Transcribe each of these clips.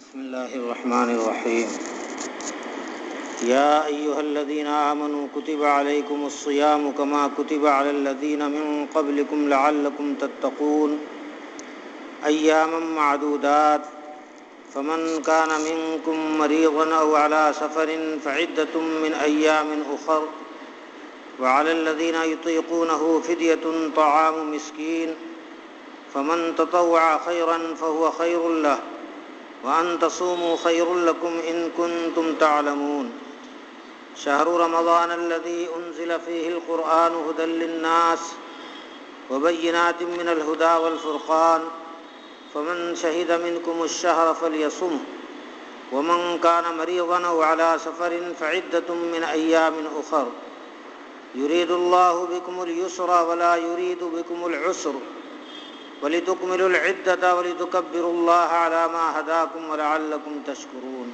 بسم الله الرحمن الرحيم يا أيها الذين آمنوا كتب عليكم الصيام كما كتب على الذين من قبلكم لعلكم تتقون أياما معدودات فمن كان منكم مريضا أو على سفر فعدة من أيام أخر وعلى الذين يطيقونه فدية طعام مسكين فمن تطوع خيرا فهو خير له وأن تصوموا خير لكم إن كنتم تعلمون شهر رمضان الذي أنزل فيه القرآن هدى للناس وبينات من الهدى والفرقان فمن شهد منكم الشهر فليصمه ومن كان مريضا أو على سفر فعدة من أيام أخر يريد الله بكم اليسر ولا يريد بكم العسر وَلِتُكْمِلُوا الْعِدَّةَ وَلِتُكَبِّرُوا اللَّهَ عَلَى مَا هَدَاكُمْ وَلَعَلَّكُمْ تَشْكُرُونَ۔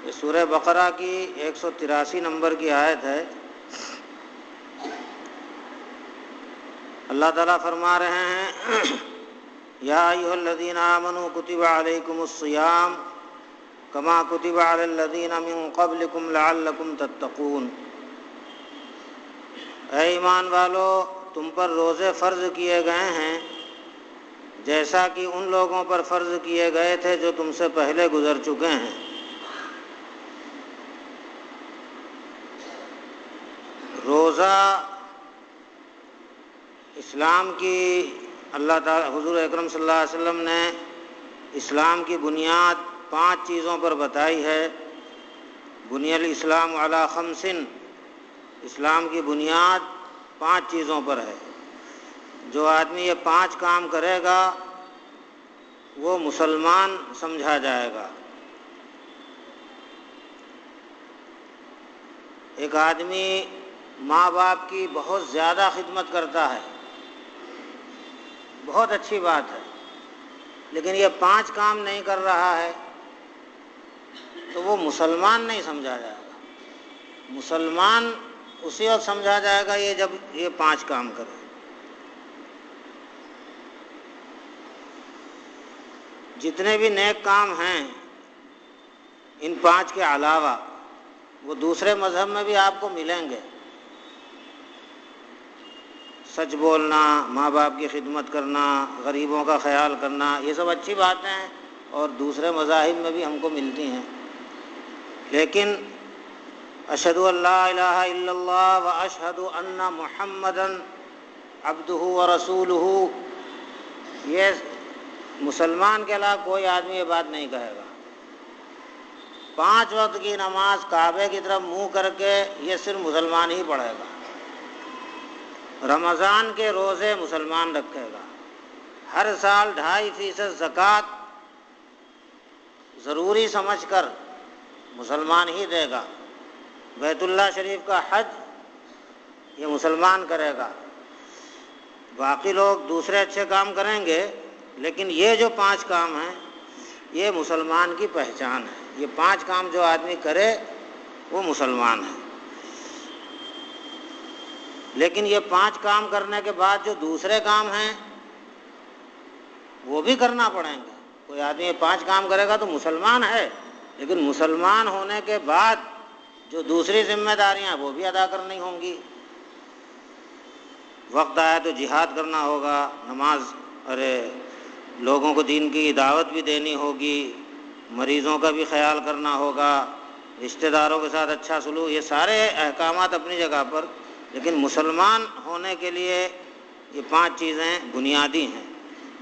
یہ سورہ بقرہ کی 183 نمبر کی آیت ہے۔ اللہ تعالیٰ فرما رہے ہیں یا ایھا الذین آمنوا کتب علیکم الصیام کما کتب علی الذین من قبلکم لعلکم تتقون۔ اے ایمان والو، تم پر روزے فرض کیے گئے ہیں جیسا کہ ان لوگوں پر فرض کیے گئے تھے جو تم سے پہلے گزر چکے ہیں۔ روزہ اسلام کی اللہ تعالی حضور اکرم صلی اللہ علیہ وسلم نے اسلام کی بنیاد 5 چیزوں پر بتائی ہے۔ بنی الاسلام علی 5، اسلام کی بنیاد 5 چیزوں پر ہے۔ جو آدمی یہ 5 کام کرے گا وہ مسلمان سمجھا جائے گا۔ ایک آدمی ماں باپ کی بہت زیادہ خدمت کرتا ہے، بہت اچھی بات ہے، لیکن یہ 5 کام نہیں کر رہا ہے تو وہ مسلمان نہیں سمجھا جائے گا۔ مسلمان اسی وقت سمجھا جائے گا یہ جب یہ 5 کام کرے۔ جتنے بھی نیک کام ہیں ان 5 کے علاوہ وہ دوسرے مذہب میں بھی آپ کو ملیں گے۔ سچ بولنا، ماں باپ کی خدمت کرنا، غریبوں کا خیال کرنا، یہ سب اچھی باتیں ہیں اور دوسرے مذاہب میں بھی ہم کو ملتی ہیں، لیکن اشہد ان لا الہ الا اللہ و اشہد ان محمدا عبدہ ورسولہ، یہ مسلمان کے علاوہ کوئی آدمی یہ بات نہیں کہے گا۔ 5 وقت کی نماز کعبے کی طرف منہ کر کے یہ صرف مسلمان ہی پڑھے گا۔ رمضان کے روزے مسلمان رکھے گا۔ ہر سال 2.5% زکوٰۃ ضروری سمجھ کر مسلمان ہی دے گا۔ بیت اللہ شریف کا حج یہ مسلمان کرے گا۔ باقی لوگ دوسرے اچھے کام کریں گے، لیکن یہ جو 5 کام ہیں یہ مسلمان کی پہچان ہے۔ یہ 5 کام جو آدمی کرے وہ مسلمان ہے۔ لیکن یہ 5 کام کرنے کے بعد جو دوسرے کام ہیں وہ بھی کرنا پڑیں گے۔ کوئی آدمی یہ 5 کام کرے گا تو مسلمان ہے، لیکن مسلمان ہونے کے بعد جو دوسری ذمہ داریاں وہ بھی ادا کرنی ہوں گی۔ وقت آیا تو جہاد کرنا ہوگا، نماز لوگوں کو دین کی دعوت بھی دینی ہوگی، مریضوں کا بھی خیال کرنا ہوگا، رشتہ داروں کے ساتھ اچھا سلوک، یہ سارے احکامات اپنی جگہ پر، لیکن مسلمان ہونے کے لیے یہ 5 چیزیں بنیادی ہیں۔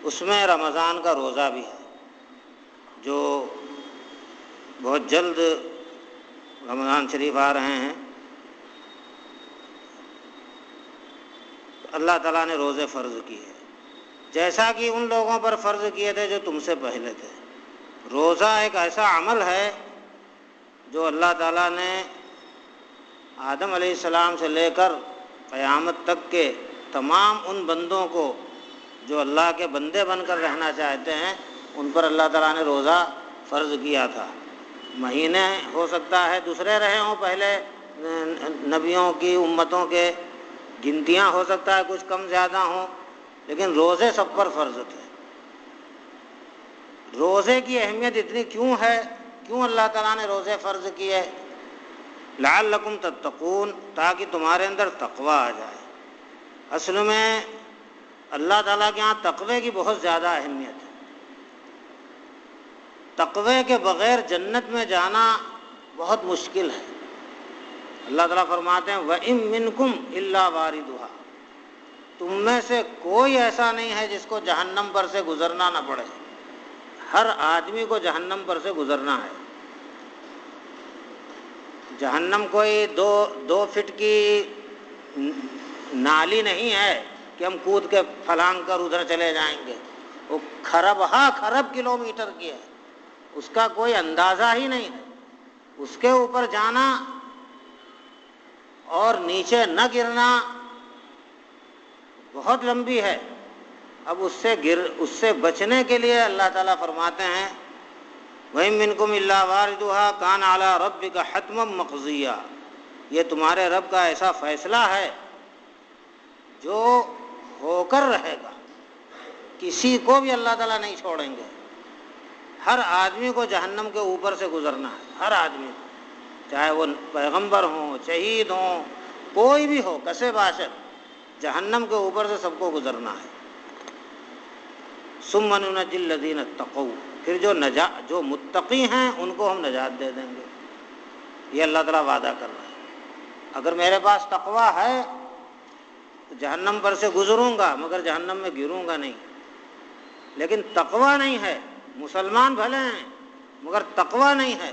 اس میں رمضان کا روزہ بھی ہے، جو بہت جلد رمضان شریف آ رہے ہیں۔ اللہ تعالیٰ نے روزے فرض کیے جیسا کہ ان لوگوں پر فرض کیے تھے جو تم سے پہلے تھے۔ روزہ ایک ایسا عمل ہے جو اللہ تعالیٰ نے آدم علیہ السلام سے لے کر قیامت تک کے تمام ان بندوں کو جو اللہ کے بندے بن کر رہنا چاہتے ہیں ان پر اللہ تعالیٰ نے روزہ فرض کیا تھا۔ مہینے ہو سکتا ہے دوسرے رہے ہوں پہلے نبیوں کی امتوں کے، گنتیاں ہو سکتا ہے کچھ کم زیادہ ہوں، لیکن روزے سب پر فرض تھے۔ روزے کی اہمیت اتنی کیوں ہے؟ کیوں اللہ تعالیٰ نے روزے فرض کیے؟ لعلکم تتقون، تاکہ تمہارے اندر تقوی آ جائے۔ اصل میں اللہ تعالیٰ کے ہاں تقوی کی بہت زیادہ اہمیت ہے۔ تقوی کے بغیر جنت میں جانا بہت مشکل ہے۔ اللہ تعالیٰ فرماتے ہیں وَإِن مِّنكُمْ إِلَّا وَارِدُهَا، تم میں سے کوئی ایسا نہیں ہے جس کو جہنم پر سے گزرنا نہ پڑے۔ ہر آدمی کو جہنم پر سے گزرنا ہے۔ جہنم کوئی دو فٹ کی نالی نہیں ہے کہ ہم کود کے پھلانگ کر ادھر چلے جائیں گے۔ وہ خرب کلومیٹر کی ہے، اس کا کوئی اندازہ ہی نہیں ہے۔ اس کے اوپر جانا اور نیچے نہ گرنا بہت لمبی ہے۔ اب اس سے بچنے کے لیے اللہ تعالیٰ فرماتے ہیں وَإِن مِّنكُمْ إِلَّا وَارِدُهَا كَانَ عَلَىٰ رَبِّكَ حَتْمًا مَّقْضِيًّا، یہ تمہارے رب کا ایسا فیصلہ ہے جو ہو کر رہے گا، کسی کو بھی اللہ تعالیٰ نہیں چھوڑیں گے۔ ہر آدمی کو جہنم کے اوپر سے گزرنا ہے، ہر آدمی کو، چاہے وہ پیغمبر ہوں، شہید ہوں، کوئی بھی ہو، کسے باشد، جہنم کے اوپر سے سب کو گزرنا ہے۔ ثُمَّ نُنَجِّي الَّذِينَ اتَّقَوْا، پھر جو متقی ہیں ان کو ہم نجات دے دیں گے۔ یہ اللہ تعالیٰ وعدہ کر رہا ہے۔ اگر میرے پاس تقویٰ ہے تو جہنم پر سے گزروں گا مگر جہنم میں گروں گا نہیں۔ لیکن تقویٰ نہیں ہے، مسلمان بھلے ہیں مگر تقویٰ نہیں ہے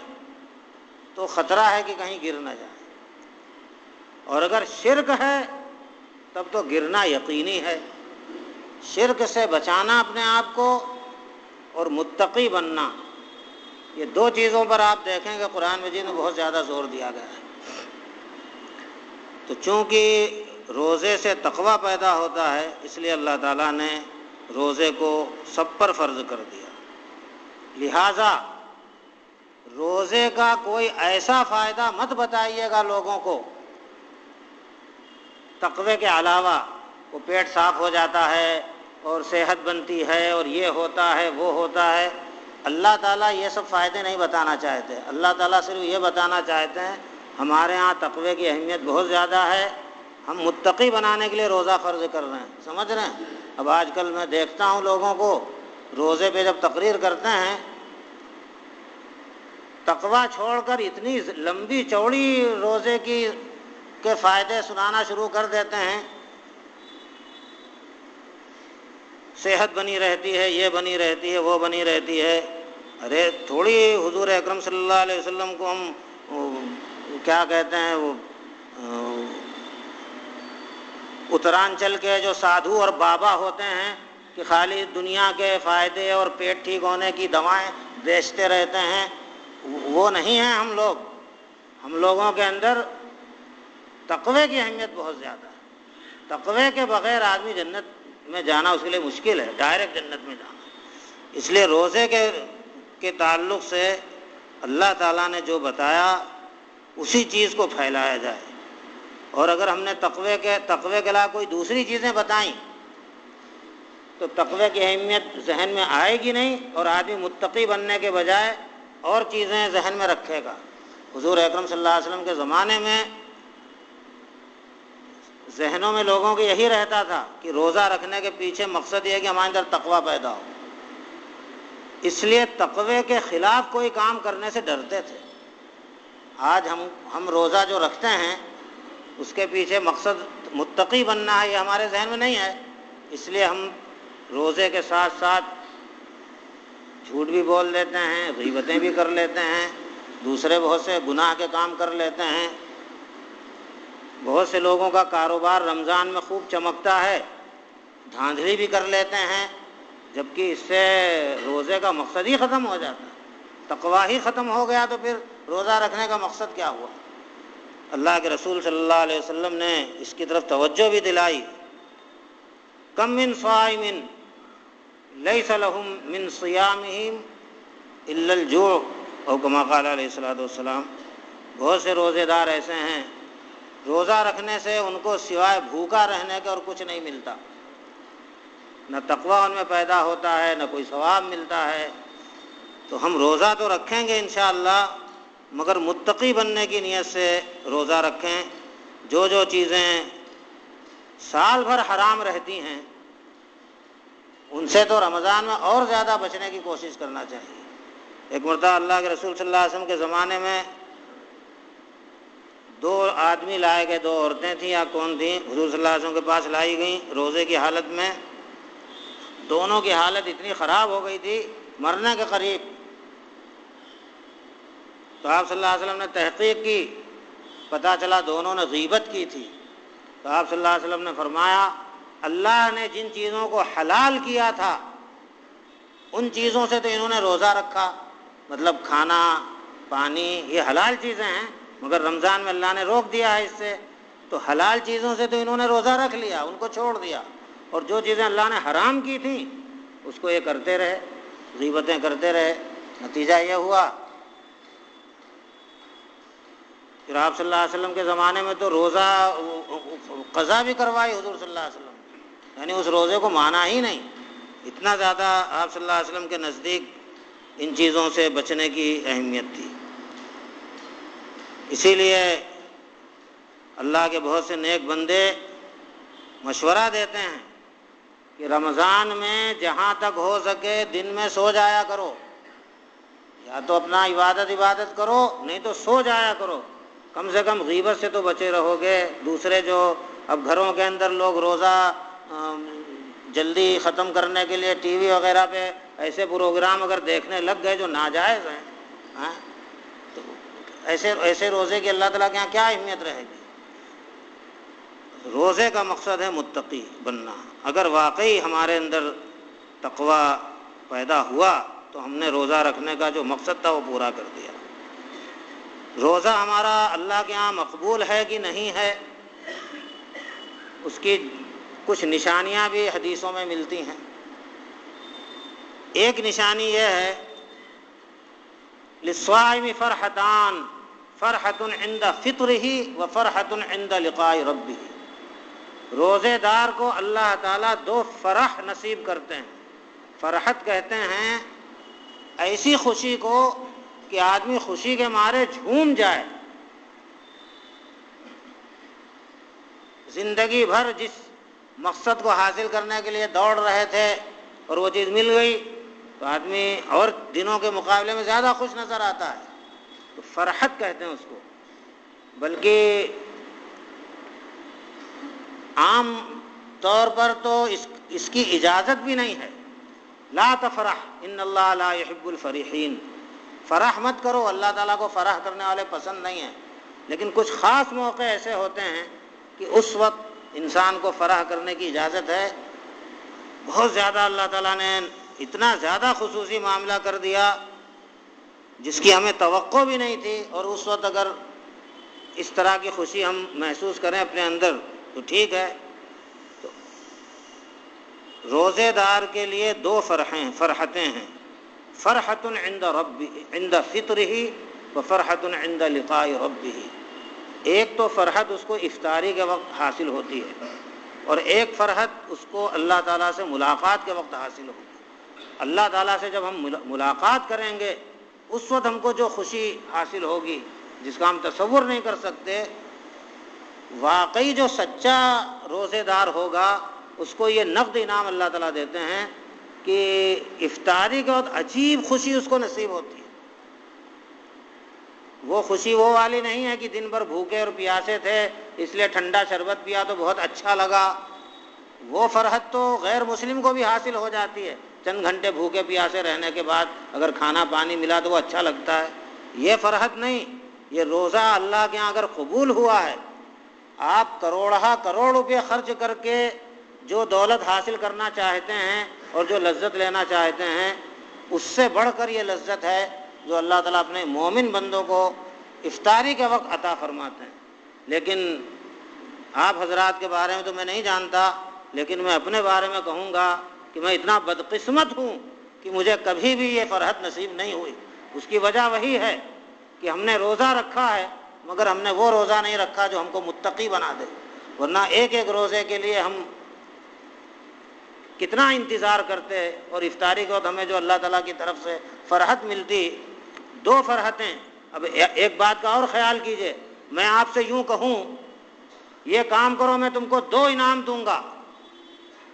تو خطرہ ہے کہ کہیں گر نہ جائے۔ اور اگر شرک ہے تب تو گرنا یقینی ہے۔ شرک سے بچانا اپنے آپ کو اور متقی بننا، یہ دو چیزوں پر آپ دیکھیں گے قرآن مجید میں بہت زیادہ زور دیا گیا ہے۔ تو چونکہ روزے سے تقویٰ پیدا ہوتا ہے اس لیے اللہ تعالیٰ نے روزے کو سب پر فرض کر دیا۔ لہٰذا روزے کا کوئی ایسا فائدہ مت بتائیے گا لوگوں کو تقوی کے علاوہ، وہ پیٹ صاف ہو جاتا ہے اور صحت بنتی ہے اور یہ ہوتا ہے وہ ہوتا ہے۔ اللہ تعالیٰ یہ سب فائدے نہیں بتانا چاہتے۔ اللہ تعالیٰ صرف یہ بتانا چاہتے ہیں ہمارے ہاں تقوی کی اہمیت بہت زیادہ ہے، ہم متقی بنانے کے لیے روزہ فرض کر رہے ہیں۔ سمجھ رہے ہیں؟ اب آج کل میں دیکھتا ہوں لوگوں کو روزے پہ جب تقریر کرتے ہیں تقویٰ چھوڑ کر اتنی لمبی چوڑی روزے کے فائدے سنانا شروع کر دیتے ہیں، صحت بنی رہتی ہے، یہ بنی رہتی ہے، وہ بنی رہتی ہے۔ ارے تھوڑی حضور اکرم صلی اللہ علیہ وسلم کو ہم کیا کہتے ہیں، وہ اترانچل کے جو سادھو اور بابا ہوتے ہیں کہ خالی دنیا کے فائدے اور پیٹ ٹھیک ہونے کی دوائیں بیچتے رہتے ہیں، وہ نہیں ہیں ہم لوگ۔ ہم لوگوں کے اندر تقوی کی اہمیت بہت زیادہ ہے۔ تقوی کے بغیر آدمی جنت میں جانا اس کے لیے مشکل ہے، ڈائریکٹ جنت میں جانا۔ اس لیے روزے کے تعلق سے اللہ تعالیٰ نے جو بتایا اسی چیز کو پھیلایا جائے۔ اور اگر ہم نے تقوی کے علاوہ کوئی دوسری چیزیں بتائیں تو تقوی کی اہمیت ذہن میں آئے گی نہیں اور آدمی متقی بننے کے بجائے اور چیزیں ذہن میں رکھے گا۔ حضور اکرم صلی اللہ علیہ وسلم کے زمانے میں ذہنوں میں لوگوں کے یہی رہتا تھا کہ روزہ رکھنے کے پیچھے مقصد یہ ہے کہ ہمارے اندر تقویٰ پیدا ہو، اس لیے تقوی کے خلاف کوئی کام کرنے سے ڈرتے تھے۔ آج ہم روزہ جو رکھتے ہیں اس کے پیچھے مقصد متقی بننا ہے، یہ ہمارے ذہن میں نہیں ہے، اس لیے ہم روزے کے ساتھ ساتھ جھوٹ بھی بول لیتے ہیں، غیبتیں بھی کر لیتے ہیں، دوسرے بہت سے گناہ کے کام کر لیتے ہیں۔ بہت سے لوگوں کا کاروبار رمضان میں خوب چمکتا ہے، دھاندلی بھی کر لیتے ہیں، جبکہ اس سے روزے کا مقصد ہی ختم ہو جاتا ہے۔ تقویٰ ہی ختم ہو گیا تو پھر روزہ رکھنے کا مقصد کیا ہوا؟ اللہ کے رسول صلی اللہ علیہ وسلم نے اس کی طرف توجہ بھی دلائی۔ کم من صائم لیس لهم من صیامہم الا الجوع، اور کما قال علیہ الصلوۃ والسلام، بہت سے روزے دار ایسے ہیں روزہ رکھنے سے ان کو سوائے بھوکا رہنے کے اور کچھ نہیں ملتا، نہ تقویٰ ان میں پیدا ہوتا ہے، نہ کوئی ثواب ملتا ہے۔ تو ہم روزہ تو رکھیں گے انشاءاللہ، مگر متقی بننے کی نیت سے روزہ رکھیں۔ جو جو چیزیں سال بھر حرام رہتی ہیں ان سے تو رمضان میں اور زیادہ بچنے کی کوشش کرنا چاہیے۔ ایک مرتبہ اللہ کے رسول صلی اللہ علیہ وسلم کے زمانے میں 2 آدمی لائے گئے، 2 عورتیں تھیں یا کون تھیں، حضور صلی اللہ علیہ وسلم کے پاس لائی گئیں روزے کی حالت میں۔ دونوں کی حالت اتنی خراب ہو گئی تھی، مرنے کے قریب۔ تو آپ صلی اللہ علیہ وسلم نے تحقیق کی، پتہ چلا دونوں نے غیبت کی تھی۔ تو آپ صلی اللہ علیہ وسلم نے فرمایا اللہ نے جن چیزوں کو حلال کیا تھا ان چیزوں سے تو انہوں نے روزہ رکھا، مطلب کھانا پانی یہ حلال چیزیں ہیں، مگر رمضان میں اللہ نے روک دیا ہے اس سے، تو حلال چیزوں سے تو انہوں نے روزہ رکھ لیا، ان کو چھوڑ دیا، اور جو چیزیں اللہ نے حرام کی تھیں اس کو یہ کرتے رہے، غیبتیں کرتے رہے۔ نتیجہ یہ ہوا پھر آپ صلی اللہ علیہ وسلم کے زمانے میں تو روزہ قضا بھی کروائی حضور صلی اللہ علیہ وسلم، یعنی اس روزے کو مانا ہی نہیں، اتنا زیادہ آپ صلی اللہ علیہ وسلم کے نزدیک ان چیزوں سے بچنے کی اہمیت تھی۔ اسی لیے اللہ کے بہت سے نیک بندے مشورہ دیتے ہیں کہ رمضان میں جہاں تک ہو سکے دن میں سو جایا کرو، یا تو اپنا عبادت کرو، نہیں تو سو جایا کرو، کم سے کم غیبت سے تو بچے رہو گے۔ دوسرے جو اب گھروں کے اندر لوگ روزہ جلدی ختم کرنے کے لیے ٹی وی وغیرہ پہ ایسے پروگرام اگر دیکھنے لگ گئے جو ناجائز ہیں، تو ایسے روزے کی اللہ تعالیٰ کے یہاں کیا اہمیت رہے گی؟ روزے کا مقصد ہے متقی بننا۔ اگر واقعی ہمارے اندر تقوی پیدا ہوا تو ہم نے روزہ رکھنے کا جو مقصد تھا وہ پورا کر دیا۔ روزہ ہمارا اللہ کے ہاں مقبول ہے کہ نہیں ہے، اس کی کچھ نشانیاں بھی حدیثوں میں ملتی ہیں۔ ایک نشانی یہ ہے للصائم فرحتان، فرحۃ عند فطرہ و فرحۃ عند لقاء ربہ۔ روزے دار کو اللہ تعالیٰ 2 فرح نصیب کرتے ہیں۔ فرحت کہتے ہیں ایسی خوشی کو کہ آدمی خوشی کے مارے جھوم جائے، زندگی بھر جس مقصد کو حاصل کرنے کے لیے دوڑ رہے تھے اور وہ چیز مل گئی تو آدمی اور دنوں کے مقابلے میں زیادہ خوش نظر آتا ہے، تو فرحت کہتے ہیں اس کو۔ بلکہ عام طور پر تو اس کی اجازت بھی نہیں ہے، لا تفرح ان اللہ لا يحب الفرحین، فرح مت کرو، اللہ تعالیٰ کو فرح کرنے والے پسند نہیں ہیں۔ لیکن کچھ خاص موقع ایسے ہوتے ہیں کہ اس وقت انسان کو فرح کرنے کی اجازت ہے۔ بہت زیادہ اللہ تعالیٰ نے اتنا زیادہ خصوصی معاملہ کر دیا جس کی ہمیں توقع بھی نہیں تھی، اور اس وقت اگر اس طرح کی خوشی ہم محسوس کریں اپنے اندر تو ٹھیک ہے۔ تو روزے دار کے لیے 2 فرحتیں ہیں، فرحۃ عند فطرہ و فرحۃ عند لقاء ربہ۔ ایک تو فرحت اس کو افطاری کے وقت حاصل ہوتی ہے، اور ایک فرحت اس کو اللہ تعالیٰ سے ملاقات کے وقت حاصل ہوگی۔ اللہ تعالیٰ سے جب ہم ملاقات کریں گے اس وقت ہم کو جو خوشی حاصل ہوگی جس کا ہم تصور نہیں کر سکتے، واقعی جو سچا روزے دار ہوگا اس کو یہ نقد انعام اللہ تعالیٰ دیتے ہیں کہ افطاری کے وقت عجیب خوشی اس کو نصیب ہوتی ہے۔ وہ خوشی وہ والی نہیں ہے کہ دن بھر بھوکے اور پیاسے تھے اس لیے ٹھنڈا شربت پیا تو بہت اچھا لگا۔ وہ فرحت تو غیر مسلم کو بھی حاصل ہو جاتی ہے، چند گھنٹے بھوکے پیاسے رہنے کے بعد اگر کھانا پانی ملا تو وہ اچھا لگتا ہے۔ یہ فرحت نہیں، یہ روزہ اللہ کے یہاں اگر قبول ہوا ہے، آپ کروڑ روپے خرچ کر کے جو دولت حاصل کرنا چاہتے ہیں اور جو لذت لینا چاہتے ہیں، اس سے بڑھ کر یہ لذت ہے جو اللہ تعالیٰ اپنے مومن بندوں کو افطاری کے وقت عطا فرماتے ہیں۔ لیکن آپ حضرات کے بارے میں تو میں نہیں جانتا، لیکن میں اپنے بارے میں کہوں گا کہ میں اتنا بدقسمت ہوں کہ مجھے کبھی بھی یہ فرحت نصیب نہیں ہوئی۔ اس کی وجہ وہی ہے کہ ہم نے روزہ رکھا ہے مگر ہم نے وہ روزہ نہیں رکھا جو ہم کو متقی بنا دے، ورنہ ایک روزے کے لیے ہم کتنا انتظار کرتے، اور افطاری کے وقت ہمیں جو اللہ تعالیٰ کی طرف سے فرحت ملتی، 2 فرحتیں۔ اب ایک بات کا اور خیال کیجئے، میں آپ سے یوں کہوں یہ کام کرو میں تم کو 2 انعام دوں گا،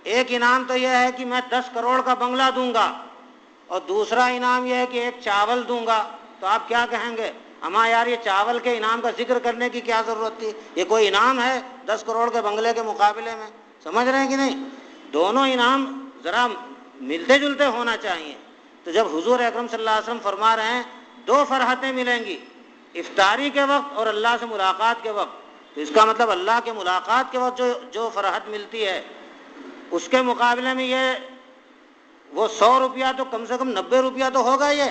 ایک انعام تو یہ ہے کہ میں 10 کروڑ کا بنگلہ دوں گا، اور دوسرا انعام یہ ہے کہ ایک چاول دوں گا، تو آپ کیا کہیں گے؟ ہمارا یار یہ چاول کے انعام کا ذکر کرنے کی کیا ضرورت تھی، یہ کوئی انعام ہے 10 کروڑ کے بنگلے کے مقابلے میں؟ سمجھ رہے ہیں کہ نہیں؟ دونوں انعام ذرا ملتے جلتے ہونا چاہیے۔ تو جب حضور اکرم صلی اللہ علیہ وسلم فرما رہے ہیں 2 فرحتیں ملیں گی، افطاری کے وقت اور اللہ سے ملاقات کے وقت، تو اس کا مطلب اللہ کے ملاقات کے وقت جو فرحت ملتی ہے اس کے مقابلے میں وہ 100 روپیہ تو کم سے کم 90 روپیہ تو ہوگا یہ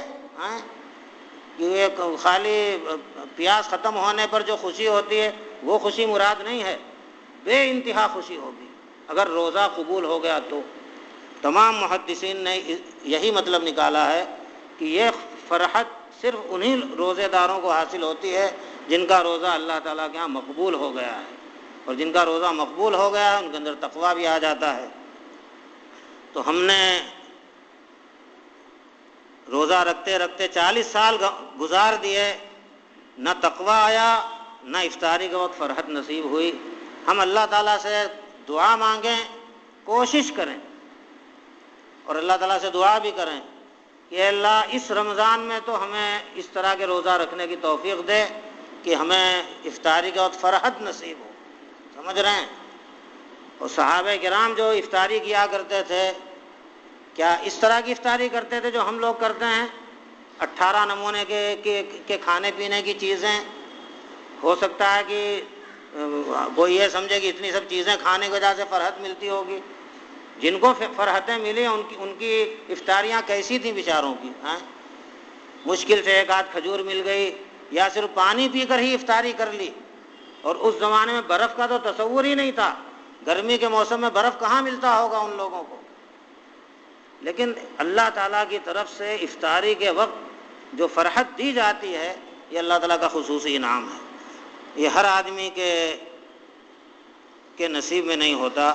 یہ خالی پیاس ختم ہونے پر جو خوشی ہوتی ہے وہ خوشی مراد نہیں ہے، بے انتہا خوشی ہوگی اگر روزہ قبول ہو گیا تو۔ تمام محدثین نے یہی مطلب نکالا ہے کہ یہ فرحت صرف انہی روزے داروں کو حاصل ہوتی ہے جن کا روزہ اللہ تعالیٰ کے ہاں مقبول ہو گیا ہے، اور جن کا روزہ مقبول ہو گیا ہے ان کے اندر تقویٰ بھی آ جاتا ہے۔ تو ہم نے روزہ رکھتے رکھتے 40 سال گزار دیے، نہ تقویٰ آیا نہ افطاری کے وقت فرحت نصیب ہوئی۔ ہم اللہ تعالیٰ سے دعا مانگیں، کوشش کریں، اور اللہ تعالیٰ سے دعا بھی کریں کہ اے اللہ اس رمضان میں تو ہمیں اس طرح کے روزہ رکھنے کی توفیق دے کہ ہمیں افطاری کے وقت فرحت نصیب ہو۔ سمجھ رہے ہیں؟ اور صحابہ کرام جو افطاری کیا کرتے تھے، کیا اس طرح کی افطاری کرتے تھے جو ہم لوگ کرتے ہیں؟ 18 نمونے کے کھانے پینے کی چیزیں، ہو سکتا ہے کہ کوئی یہ سمجھے کہ اتنی سب چیزیں کھانے کی وجہ سے فرحت ملتی ہوگی۔ جن کو فرحتیں ملی ان کی افطاریاں کیسی تھیں بیچاروں کی؟ مشکل سے 1 آدھ کھجور مل گئی، یا صرف پانی پی کر ہی افطاری کر لی، اور اس زمانے میں برف کا تو تصور ہی نہیں تھا، گرمی کے موسم میں برف کہاں ملتا ہوگا ان لوگوں کو۔ لیکن اللہ تعالیٰ کی طرف سے افطاری کے وقت جو فرحت دی جاتی ہے یہ اللہ تعالیٰ کا خصوصی انعام ہے، یہ ہر آدمی کے نصیب میں نہیں ہوتا۔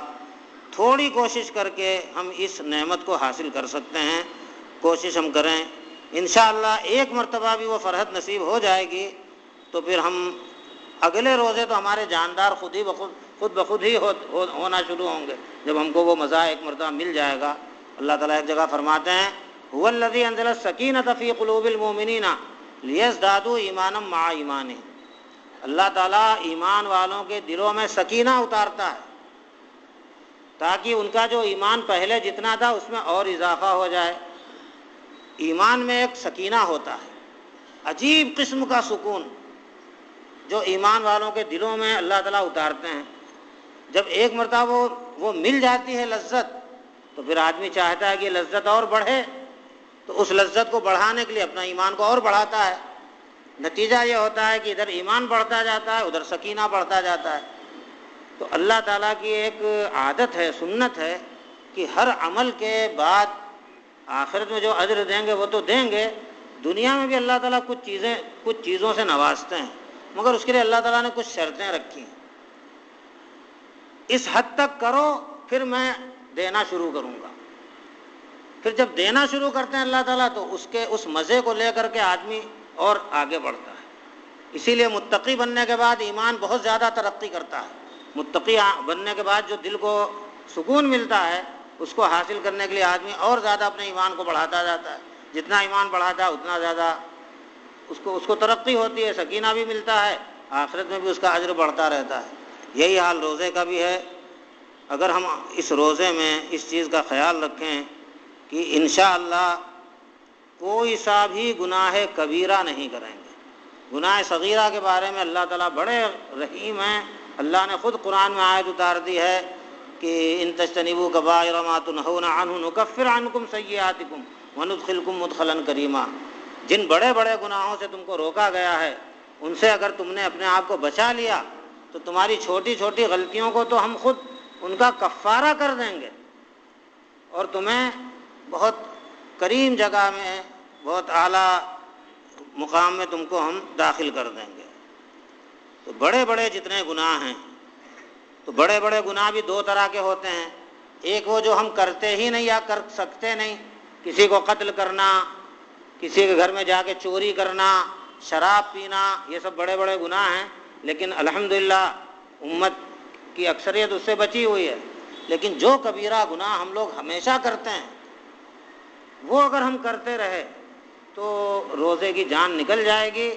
تھوڑی کوشش کر کے ہم اس نعمت کو حاصل کر سکتے ہیں، کوشش ہم کریں، انشاءاللہ ایک مرتبہ بھی وہ فرحت نصیب ہو جائے گی تو پھر ہم اگلے روزے تو ہمارے جاندار خود بخود ہی ہونا شروع ہوں گے جب ہم کو وہ مزہ ایک مرتبہ مل جائے گا۔ اللہ تعالیٰ ایک جگہ فرماتے ہیں هو الذی انزل السکینۃ فی قلوب المؤمنین لیزدادوا ایمانا مع ایمانہم، اللہ تعالیٰ ایمان والوں کے دلوں میں سکینہ اتارتا ہے تاکہ ان کا جو ایمان پہلے جتنا تھا اس میں اور اضافہ ہو جائے۔ ایمان میں ایک سکینہ ہوتا ہے، عجیب قسم کا سکون جو ایمان والوں کے دلوں میں اللہ تعالیٰ اتارتے ہیں۔ جب ایک مرتبہ وہ مل جاتی ہے لذت تو پھر آدمی چاہتا ہے کہ لذت اور بڑھے، تو اس لذت کو بڑھانے کے لیے اپنا ایمان کو اور بڑھاتا ہے۔ نتیجہ یہ ہوتا ہے کہ ادھر ایمان بڑھتا جاتا ہے، ادھر سکینہ بڑھتا جاتا ہے۔ تو اللہ تعالیٰ کی ایک عادت ہے، سنت ہے کہ ہر عمل کے بعد آخرت میں جو اجر دیں گے وہ تو دیں گے، دنیا میں بھی اللہ تعالیٰ کچھ چیزوں سے نوازتے ہیں، مگر اس کے لیے اللہ تعالیٰ نے کچھ شرطیں رکھی ہیں۔ اس حد تک کرو پھر میں دینا شروع کروں گا۔ پھر جب دینا شروع کرتے ہیں اللہ تعالیٰ تو اس مزے کو لے کر کے آدمی اور آگے بڑھتا ہے۔ اسی لیے متقی بننے کے بعد ایمان بہت زیادہ ترقی کرتا ہے۔ متقی بننے کے بعد جو دل کو سکون ملتا ہے اس کو حاصل کرنے کے لیے آدمی اور زیادہ اپنے ایمان کو بڑھاتا جاتا ہے۔ جتنا ایمان بڑھاتا ہے اتنا زیادہ اس کو ترقی ہوتی ہے، سکینہ بھی ملتا ہے، آخرت میں بھی اس کا اجر بڑھتا رہتا ہے۔ یہی حال روزے کا بھی ہے۔ اگر ہم اس روزے میں اس چیز کا خیال رکھیں کہ انشاءاللہ کوئی سا بھی گناہ کبیرہ نہیں کریں گے۔ گناہ صغیرہ کے بارے میں اللہ تعالیٰ بڑے رحیم ہیں، اللہ نے خود قرآن میں آیت اتار دی ہے کہ ان تجتنبوا کبائر ما تنہون عنہ نکفر عنکم سیئاتکم وندخلکم مدخلا کریما۔ جن بڑے بڑے گناہوں سے تم کو روکا گیا ہے ان سے اگر تم نے اپنے آپ کو بچا لیا تو تمہاری چھوٹی چھوٹی غلطیوں کو تو ہم خود ان کا کفارہ کر دیں گے، اور تمہیں بہت کریم جگہ میں، بہت اعلیٰ مقام میں تم کو ہم داخل کر دیں گے۔ تو بڑے بڑے جتنے گناہ ہیں، تو بڑے بڑے گناہ بھی 2 طرح کے ہوتے ہیں۔ ایک وہ جو ہم کرتے ہی نہیں یا کر سکتے نہیں، کسی کو قتل کرنا، کسی کے گھر میں جا کے چوری کرنا، شراب پینا، یہ سب بڑے بڑے گناہ ہیں، لیکن الحمدللہ امت کی اکثریت اس سے بچی ہوئی ہے۔ لیکن جو کبیرہ گناہ ہم لوگ ہمیشہ کرتے ہیں، وہ اگر ہم کرتے رہے تو روزے کی جان نکل جائے گی،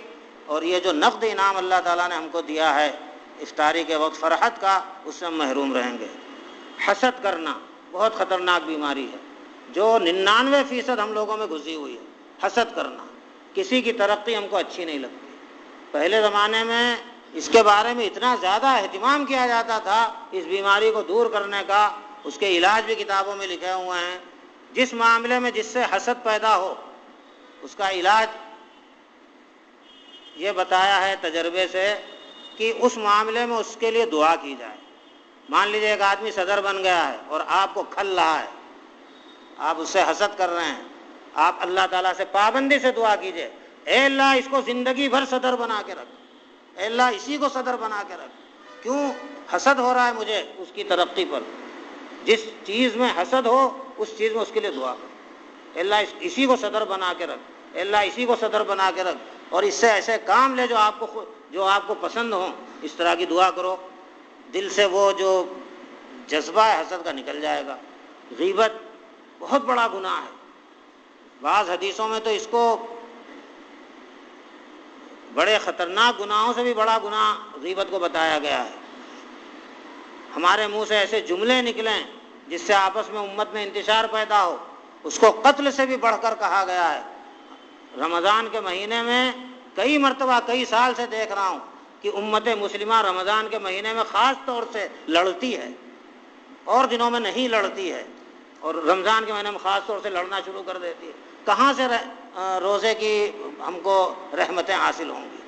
اور یہ جو نقد انعام اللہ تعالیٰ نے ہم کو دیا ہے افطاری کے وقت فرحت کا، اس سے ہم محروم رہیں گے۔ حسد کرنا بہت خطرناک بیماری ہے جو 99% ہم لوگوں میں گھسی ہوئی ہے۔ حسد کرنا، کسی کی ترقی ہم کو اچھی نہیں لگتی۔ پہلے زمانے میں اس کے بارے میں اتنا زیادہ اہتمام کیا جاتا تھا، اس بیماری کو دور کرنے کا، اس کے علاج بھی کتابوں میں لکھے ہوئے ہیں۔ جس معاملے میں جس سے حسد پیدا ہو اس کا علاج یہ بتایا ہے تجربے سے کہ اس معاملے میں اس کے لیے دعا کی جائے۔ مان لیجیے ایک آدمی صدر بن گیا ہے اور آپ کو کھل رہا ہے، آپ اس سے حسد کر رہے ہیں، آپ اللہ تعالیٰ سے پابندی سے دعا کیجئے، اے اللہ اس کو زندگی بھر صدر بنا کے رکھ، اے اللہ اسی کو صدر بنا کے رکھ۔ کیوں حسد ہو رہا ہے مجھے اس کی ترقی پر؟ جس چیز میں حسد ہو اس چیز میں اس کے لیے دعا کرو، اے اللہ اسی کو صدر بنا کے رکھ، اے اللہ اسی کو صدر بنا کے رکھ، اور اس سے ایسے کام لے جو آپ کو پسند ہوں، اس طرح کی دعا کرو۔ دل سے وہ جو جذبہ ہے حسد کا نکل جائے گا۔ غیبت بہت بڑا گناہ ہے، بعض حدیثوں میں تو اس کو بڑے خطرناک گناہوں سے بھی بڑا گناہ غیبت کو بتایا گیا ہے۔ ہمارے منہ سے ایسے جملے نکلیں جس سے آپس میں امت میں انتشار پیدا ہو، اس کو قتل سے بھی بڑھ کر کہا گیا ہے۔ رمضان کے مہینے میں کئی مرتبہ کئی سال سے دیکھ رہا ہوں کہ امت مسلمہ رمضان کے مہینے میں خاص طور سے لڑتی ہے، اور دنوں میں نہیں لڑتی ہے، اور رمضان کے مہینے میں خاص طور سے لڑنا شروع کر دیتی ہے۔ کہاں سے روزے کی ہم کو رحمتیں حاصل ہوں گی؟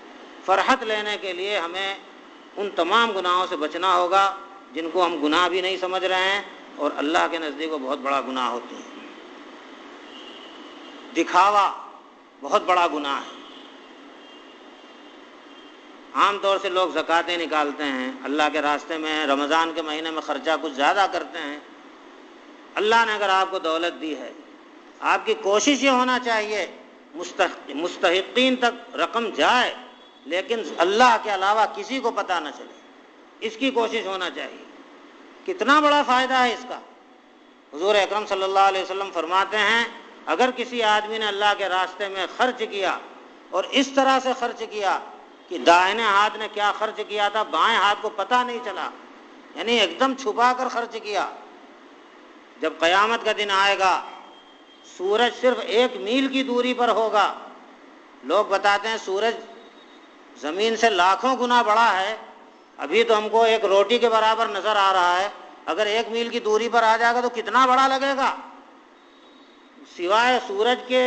فرحت لینے کے لیے ہمیں ان تمام گناہوں سے بچنا ہوگا جن کو ہم گناہ بھی نہیں سمجھ رہے ہیں اور اللہ کے نزدیک وہ بہت بڑا گناہ ہوتی ہیں۔ دکھاوا بہت بڑا گناہ ہے۔ عام طور سے لوگ زکاتیں نکالتے ہیں، اللہ کے راستے میں رمضان کے مہینے میں خرچہ کچھ زیادہ کرتے ہیں۔ اللہ نے اگر آپ کو دولت دی ہے، آپ کی کوشش یہ ہونا چاہیے مستحقین تک رقم جائے، لیکن اللہ کے علاوہ کسی کو پتہ نہ چلے، اس کی کوشش ہونا چاہیے۔ کتنا بڑا فائدہ ہے اس کا۔ حضور اکرم صلی اللہ علیہ وسلم فرماتے ہیں اگر کسی آدمی نے اللہ کے راستے میں خرچ کیا اور اس طرح سے خرچ کیا کہ دائنے ہاتھ نے کیا خرچ کیا تھا بائیں ہاتھ کو پتہ نہیں چلا، یعنی ایک دم چھپا کر خرچ کیا، جب قیامت کا دن آئے گا سورج صرف 1 میل کی دوری پر ہوگا۔ لوگ بتاتے ہیں سورج زمین سے لاکھوں گنا بڑا ہے، ابھی تو ہم کو ایک روٹی کے برابر نظر آ رہا ہے، اگر 1 میل کی دوری پر آ جائے گا تو کتنا بڑا لگے گا۔ سوائے سورج کے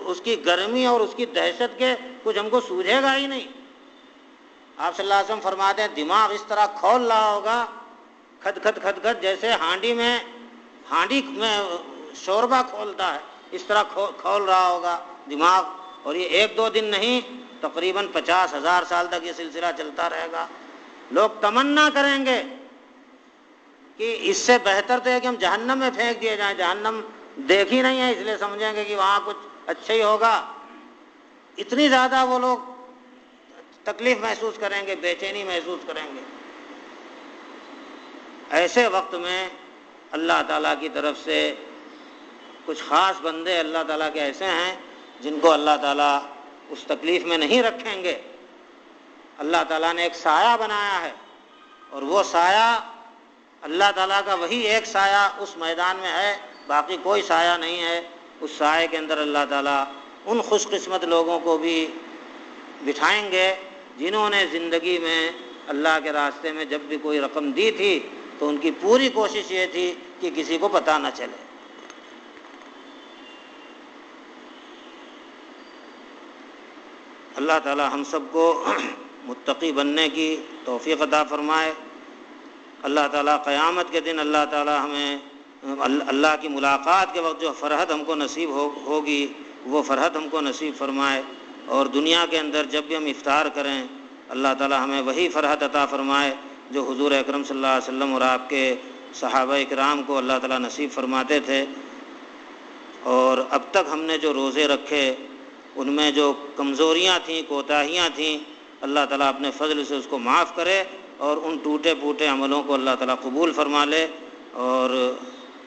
اس کی گرمی اور اس کی دہشت کے کچھ ہم کو سوجھے گا ہی نہیں۔ آپ صلی اللہ علیہ وسلم فرماتے ہیں دماغ اس طرح کھول رہا ہوگا، کھد کھد کھد کھد، جیسے ہانڈی میں شوربہ کھولتا ہے، اس طرح کھول رہا ہوگا دماغ، اور یہ 1-2 دن نہیں، تقریباً 50,000 سال تک یہ سلسلہ چلتا رہے گا۔ لوگ تمنا کریں گے کہ اس سے بہتر تو ہے کہ ہم جہنم میں پھینک دیے جائیں، جہنم دیکھی نہیں ہے اس لیے سمجھیں گے کہ وہاں کچھ اچھا ہی ہوگا۔ اتنی زیادہ وہ لوگ تکلیف محسوس کریں گے، بے چینی محسوس کریں گے۔ ایسے وقت میں اللہ تعالیٰ کی طرف سے کچھ خاص بندے اللہ تعالیٰ کے ایسے ہیں جن کو اللہ تعالیٰ اس تکلیف میں نہیں رکھیں گے۔ اللہ تعالیٰ نے ایک سایہ بنایا ہے، اور وہ سایہ اللہ تعالیٰ کا وہی ایک سایہ اس میدان میں ہے، باقی کوئی سایہ نہیں ہے۔ اس سائے کے اندر اللہ تعالیٰ ان خوش قسمت لوگوں کو بھی بٹھائیں گے جنہوں نے زندگی میں اللہ کے راستے میں جب بھی کوئی رقم دی تھی تو ان کی پوری کوشش یہ تھی کہ کسی کو پتہ نہ چلے۔ اللہ تعالیٰ ہم سب کو متقی بننے کی توفیق عطا فرمائے۔ اللہ تعالیٰ قیامت کے دن اللہ تعالیٰ ہمیں اللہ کی ملاقات کے وقت جو فرحت ہم کو نصیب ہوگی وہ فرحت ہم کو نصیب فرمائے، اور دنیا کے اندر جب بھی ہم افطار کریں اللہ تعالیٰ ہمیں وہی فرحت عطا فرمائے جو حضور اکرم صلی اللہ علیہ وسلم اور آپ کے صحابہ اکرام کو اللہ تعالیٰ نصیب فرماتے تھے، اور اب تک ہم نے جو روزے رکھے ان میں جو کمزوریاں تھیں، کوتاہیاں تھیں، اللہ تعالیٰ اپنے فضل سے اس کو معاف کرے، اور ان ٹوٹے پھوٹے عملوں کو اللہ تعالیٰ قبول فرما لے، اور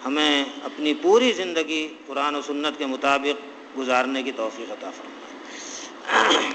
ہمیں اپنی پوری زندگی قرآن و سنت کے مطابق گزارنے کی توفیق عطا فرمائے۔